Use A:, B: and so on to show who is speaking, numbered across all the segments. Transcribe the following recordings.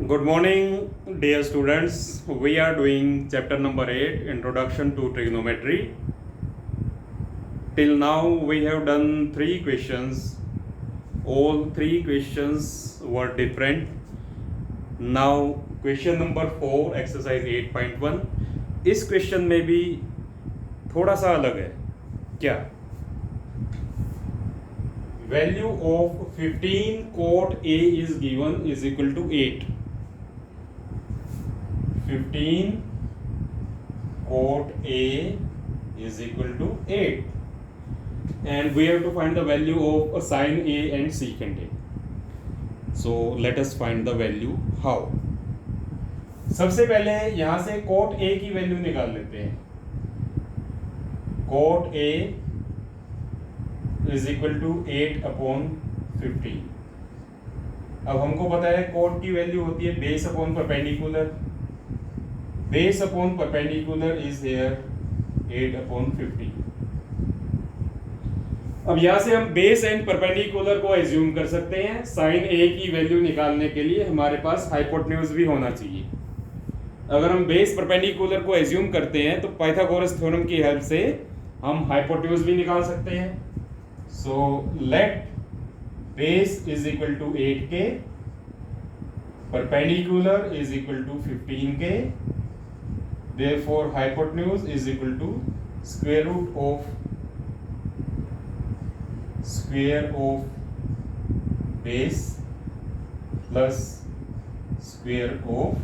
A: Good morning, dear students. We are doing chapter number 8, Introduction to Trigonometry. Till now, we have done 3 questions. All 3 questions were different. Now, question number 4, exercise 8.1. इस question में भी थोड़ा सा अलग है. क्या? Value of 15 cot A is given is equal to 8. 15 cot A is equal to 8, and we have to find the value of sin A and secant A. So let us find the value. How? सबसे पहले यहां से cot A की value निकाल लेते हैं. cot A is equal to 8 upon 15. अब हमको पता है cot की वैल्यू होती है base upon perpendicular. Base upon perpendicular is here 8 upon 50. अब यहां से हम बेस एंड परपेंडिकुलर को एज्यूम कर सकते हैं. साइन ए की वैल्यू निकालने के लिए हमारे पास हाइपोटेन्यूज भी होना चाहिए. अगर हम बेस परपेंडिकुलर को एज्यूम करते हैं तो पाइथागोरस थ्योरम की हेल्प से हम हाइपोटेन्यूज भी निकाल सकते हैं. So let base is equal to 8k, perpendicular is equal to 15k. Therefore, hypotenuse is equal to square root of base plus square of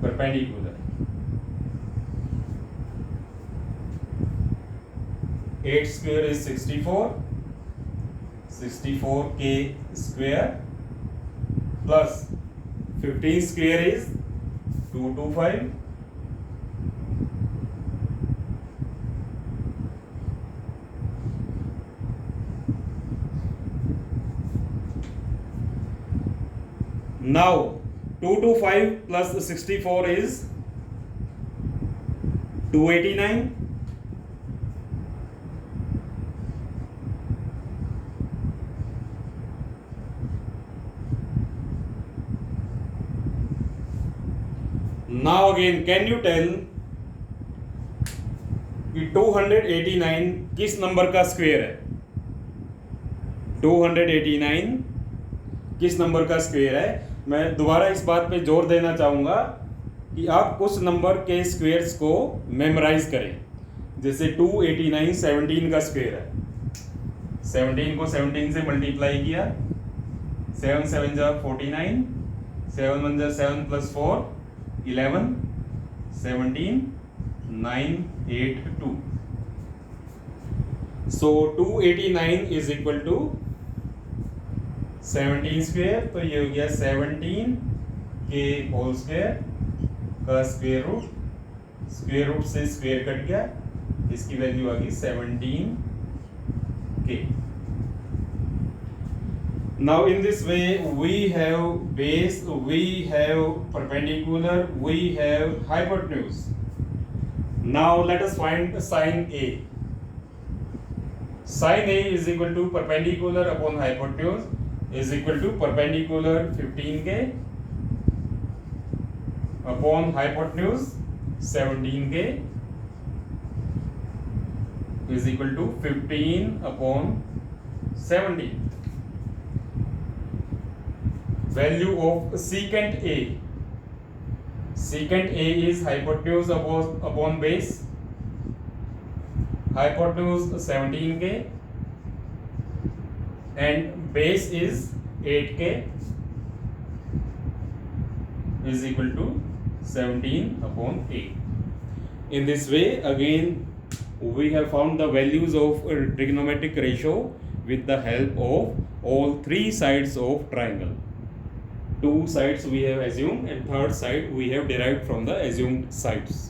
A: perpendicular. 8 square is 64. 64k square plus 15 square is 225. Now 225 plus 64 is 289. Now again, can you tell कि 289 किस number का square है? 289 किस number का square है? मैं दोबारा इस बात पे जोर देना चाहूँगा कि आप कुछ नंबर के स्क्वायर्स को मेमोराइज करें. जैसे 289 17 का स्क्वायर है. 17 को 17 से मल्टीप्लाई किया, 7 7 जा 49, 7 1 जा 7 plus 4 11, 17 9 8 2. So 289 is equal to 17 square, तो ये हो गया 17 के होल स्क्वेयर का स्क्वेयर रूट. स्क्वेयर रूट से स्क्वेयर कट गया, इसकी वैल्यू आ गई 17 के. Now in this way we have base, we have perpendicular, we have hypotenuse. Now let us find sine A. Sine A is equal to perpendicular upon hypotenuse is equal to perpendicular 15k upon hypotenuse 17k is equal to 15 upon 17. Value of secant A. Secant A is hypotenuse upon base. Hypotenuse 17k and base is 8k is equal to 17 upon 8. In this way, again we have found the values of trigonometric ratio with the help of all 3 sides of triangle. 2 sides we have assumed and third side we have derived from the assumed sides.